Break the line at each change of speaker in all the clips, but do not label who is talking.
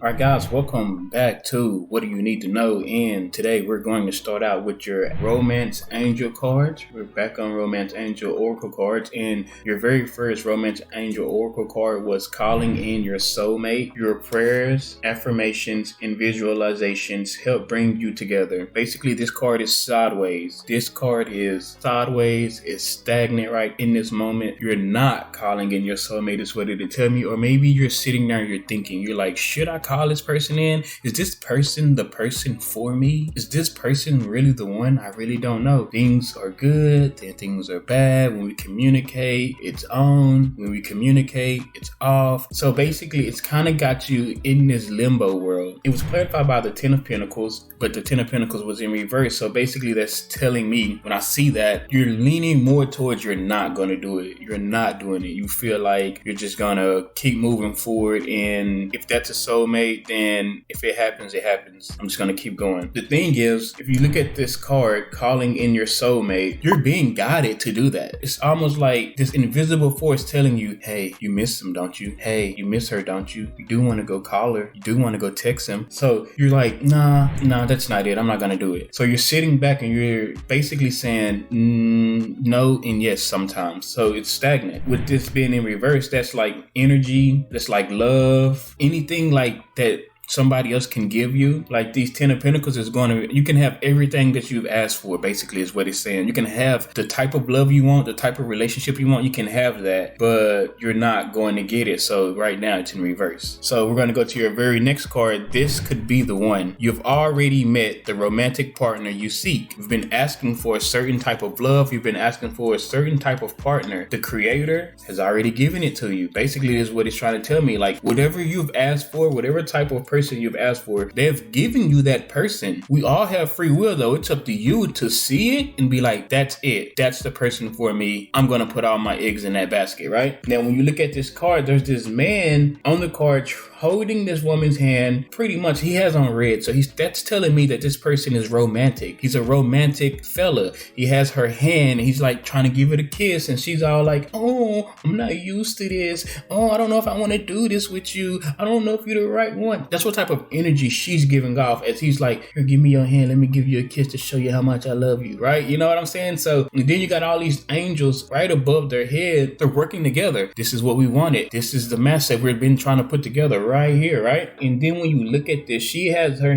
All right, guys, welcome back to What Do You Need to Know? And today we're going to start out with your Romance Angel cards. We're back on Romance Angel Oracle cards, and your very first Romance Angel Oracle card was calling in your soulmate. Your prayers, affirmations, and visualizations help bring you together. Basically, this card is sideways. This card is sideways, it's stagnant right in this moment. You're not calling in your soulmate, is what it'll tell me. Or maybe you're sitting there and you're thinking, you're like, should I call this person in? Is this person the person for me? Is this person really the one? I really don't know. Things are good, then things are bad. When we communicate, it's on. When we communicate, it's off. So basically, it's kind of got you in this limbo world. It was clarified by the Ten of Pentacles, but the Ten of Pentacles was in reverse. So basically, that's telling me when I see that, you're leaning more towards you're not going to do it. You're not doing it. You feel like you're just going to keep moving forward. And if that's a soulmate, then if it happens, it happens. I'm just going to keep going. The thing is, if you look at this card, calling in your soulmate, you're being guided to do that. It's almost like this invisible force telling you, hey, you miss him, don't you? Hey, you miss her, don't you? You do want to go call her. You do want to go text him. So you're like, nah, that's not it. I'm not going to do it. So you're sitting back and you're basically saying no and yes sometimes. So it's stagnant. With this being in reverse, that's like energy. That's like love. Anything like that somebody else can give you. Like these Ten of Pentacles is you can have everything that you've asked for, basically is what it's saying. You can have the type of love you want, the type of relationship you want, you can have that, but you're not going to get it. So right now it's in reverse. So we're going to go to your very next card. This could be the one. You've already met the romantic partner you seek. You've been asking for a certain type of love. You've been asking for a certain type of partner. The Creator has already given it to you. Basically is what it's trying to tell me. Like whatever you've asked for, whatever type of person you've asked for, they've given you that person. We all have free will though. It's up to you to see it and be like, that's it. That's the person for me. I'm going to put all my eggs in that basket, right? Now, when you look at this card, there's this man on the card holding this woman's hand. Pretty much he has on red. So that's telling me that this person is romantic. He's a romantic fella. He has her hand and he's like trying to give it a kiss. And she's all like, oh, I'm not used to this. Oh, I don't know if I want to do this with you. I don't know if you're the right one. That's what type of energy she's giving off as he's like, here, give me your hand. Let me give you a kiss to show you how much I love you. Right? You know what I'm saying? So then you got all these angels right above their head. They're working together. This is what we wanted. This is the match that we've been trying to put together right here, right? And then when you look at this, she has her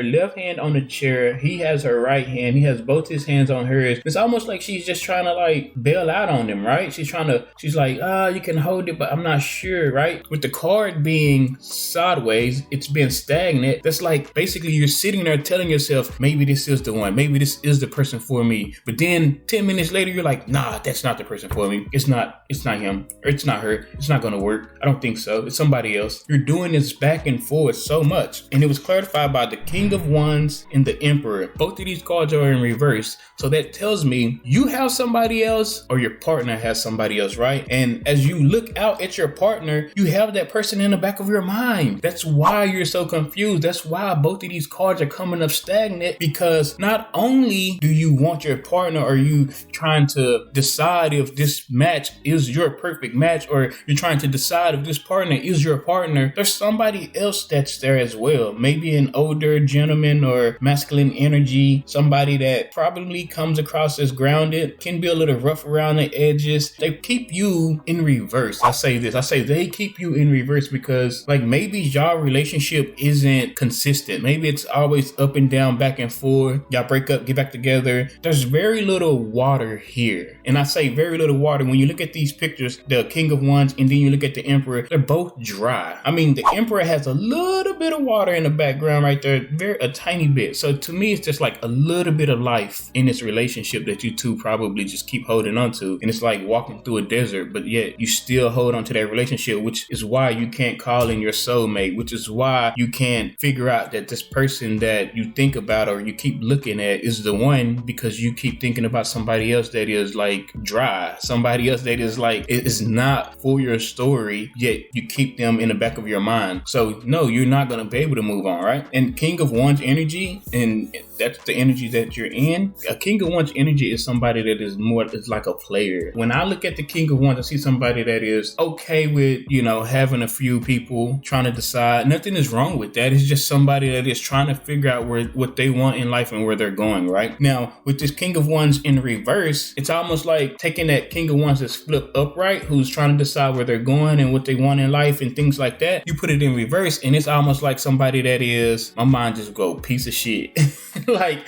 left hand on the chair. He has her right hand. He has both his hands on hers. It's almost like she's just trying to like bail out on him, right? She's like, you can hold it, but I'm not sure, right? With the card being sideways, it's been stagnant. That's like basically you're sitting there telling yourself, maybe this is the one. Maybe this is the person for me. But then 10 minutes later, you're like, nah, that's not the person for me. It's not him or it's not her. It's not going to work. I don't think so. It's somebody else. You're doing this back and forth so much. And it was clarified by the King of Wands and the Emperor. Both of these cards are in reverse. So that tells me you have somebody else or your partner has somebody else, right? And as you look out at your partner, you have that person in the back of your mind. That's why you're so confused. That's why both of these cards are coming up stagnant, because not only do you want your partner, or you trying to decide if this match is your perfect match, or you're trying to decide if this partner is your partner, there's somebody else that's there as well. Maybe an older gentleman or masculine energy, somebody that probably comes across as grounded, can be a little rough around the edges. They keep you in reverse. I say they keep you in reverse because like maybe y'all relationship isn't consistent. Maybe it's always up and down, back and forth. Y'all break up, get back together. There's very little water here. And I say very little water. When you look at these pictures, the King of Wands and then you look at the Emperor, they're both dry. I mean, the Emperor has a little bit of water in the background right there, a tiny bit. So to me, it's just like a little bit of life in this relationship that you two probably just keep holding on to. And it's like walking through a desert, but yet you still hold on to that relationship, which is why you can't call in your soulmate, which is why you can't figure out that this person that you think about or you keep looking at is the one, because you keep thinking about somebody else that is like dry, somebody else that is like, it is not for your story, yet you keep them them in the back of your mind. So no, you're not going to be able to move on, right? And King of Wands energy, and that's the energy that you're in. A King of Wands energy is somebody that is like a player. When I look at the King of Wands, I see somebody that is okay with, having a few people trying to decide. Nothing is wrong with that. It's just somebody that is trying to figure out what they want in life and where they're going, right? Now, with this King of Wands in reverse, it's almost like taking that King of Wands that's flipped upright, who's trying to decide where they're going and what they want in life and things like that. You put it in reverse, and it's almost like somebody that is, my mind just go, piece of shit. like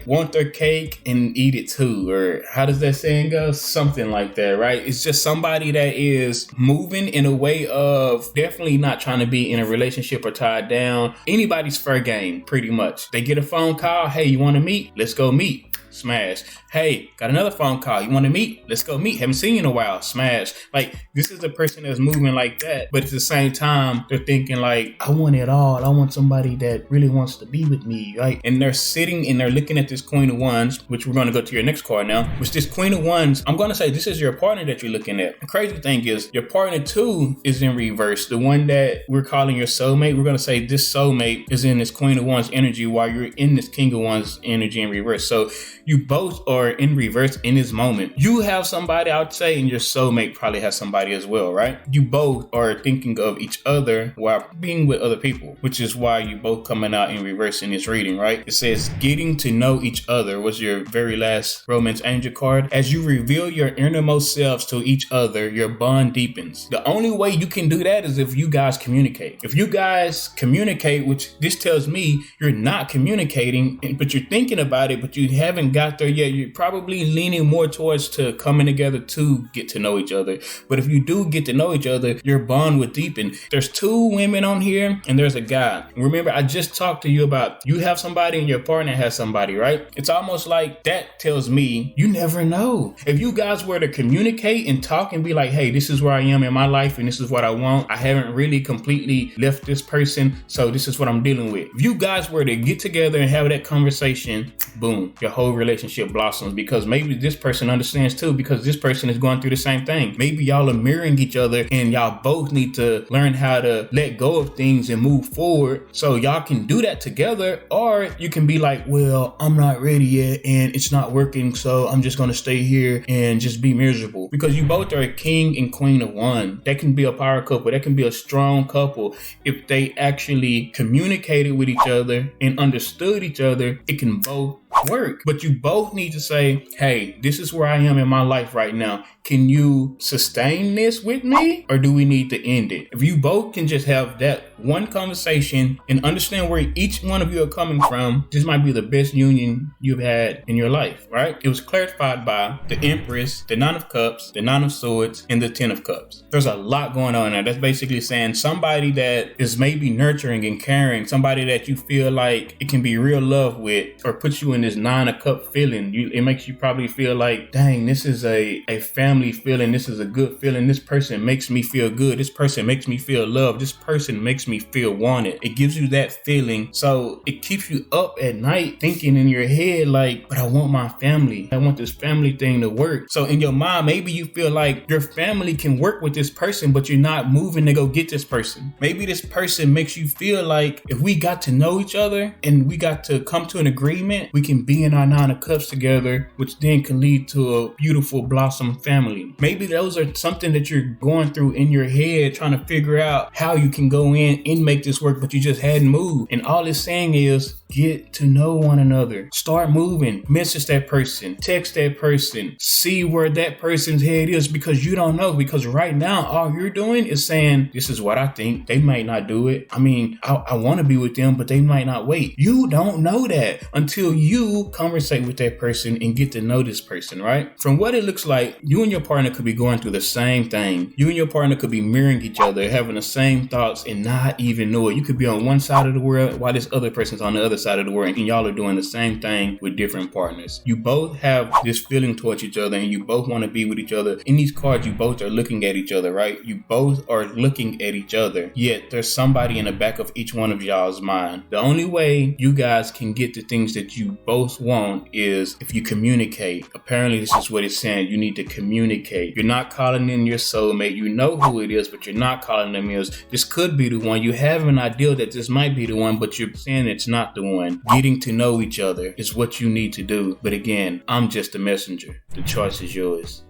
want their cake and eat it too, or how does that saying go? Something like that, right? It's just somebody that is moving in a way of definitely not trying to be in a relationship or tied down. Anybody's fair game, pretty much. They get a phone call, hey, you want to meet? Let's go meet. Smash. Hey, got another phone call. You want to meet? Let's go meet. Haven't seen you in a while. Smash. Like, this is the person that's moving like that. But at the same time, they're thinking like, I want it all. I want somebody that really wants to be with me, right? And they're sitting and they're looking at this Queen of Wands, which we're going to go to your next card now. Which this Queen of Wands, I'm going to say this is your partner that you're looking at. The crazy thing is your partner too is in reverse. The one that we're calling your soulmate, we're going to say this soulmate is in this Queen of Wands energy while you're in this King of Wands energy in reverse. So you both are in reverse in this moment. You have somebody, I would say, and your soulmate probably has somebody as well, right? You both are thinking of each other while being with other people, which is why you both coming out in reverse in this reading, right? It says getting to know each other was your very last romance angel card. As you reveal your innermost selves to each other, your bond deepens. The only way you can do that is if you guys communicate. If you guys communicate, which this tells me you're not communicating, but you're thinking about it, but you haven't got there yet, you're probably leaning more towards to coming together to get to know each other. But if you do get to know each other, your bond would deepen. There's two women on here and there's a guy. Remember, I just talked to you about you have somebody and your partner has somebody, right? It's almost like that tells me you never know. If you guys were to communicate and talk and be like, hey, this is where I am in my life and this is what I want. I haven't really completely left this person, so this is what I'm dealing with. If you guys were to get together and have that conversation, boom, your whole relationship blossoms, because maybe this person understands too, because this person is going through the same thing. Maybe y'all are mirroring each other and y'all both need to learn how to let go of things and move forward so y'all can do that together. Or you can be like, well, I'm not ready yet and it's not working, so I'm just going to stay here and just be miserable. Because you both are a king and queen of one. That can be a power couple. That can be a strong couple. If they actually communicated with each other and understood each other, it can both work. But you both need to say, hey, this is where I am in my life right now. Can you sustain this with me, or do we need to end it? If you both can just have that one conversation and understand where each one of you are coming from, this might be the best union you've had in your life, right? It was clarified by the Empress, the Nine of Cups, the Nine of Swords, and the Ten of Cups. There's a lot going on there. That's basically saying somebody that is maybe nurturing and caring, somebody that you feel like it can be real love with, or puts you in this Nine of Cup feeling. It makes you probably feel like, dang, this is a family feeling. This is a good feeling. This person makes me feel good. This person makes me feel loved. This person makes me feel wanted. It gives you that feeling. So it keeps you up at night thinking in your head like, but I want my family. I want this family thing to work. So in your mind, maybe you feel like your family can work with this person, but you're not moving to go get this person. Maybe this person makes you feel like if we got to know each other and we got to come to an agreement, we can be in our Nine of Cups together, which then can lead to a beautiful blossom family. Maybe those are something that you're going through in your head, trying to figure out how you can go in and make this work, but you just hadn't moved. And all it's saying is get to know one another. Start moving. Message that person. Text that person. See where that person's head is, because you don't know. Because right now, all you're doing is saying, this is what I think. They might not do it. I mean, I want to be with them, but they might not wait. You don't know that until you conversate with that person and get to know this person, right? From what it looks like, you and your partner could be going through the same thing. You and your partner could be mirroring each other, having the same thoughts and not even know it. You could be on one side of the world while this other person's on the other side of the world, and y'all are doing the same thing with different partners. You both have this feeling towards each other and you both want to be with each other. In these cards, you both are looking at each other, right? You both are looking at each other, yet there's somebody in the back of each one of y'all's mind. The only way you guys can get the things that you both most want is if you communicate. Apparently, this is what it's saying. You need to communicate. You're not calling in your soulmate. You know who it is, but you're not calling them in. This could be the one. You have an idea that this might be the one, but you're saying it's not the one. Getting to know each other is what you need to do. But again, I'm just a messenger. The choice is yours.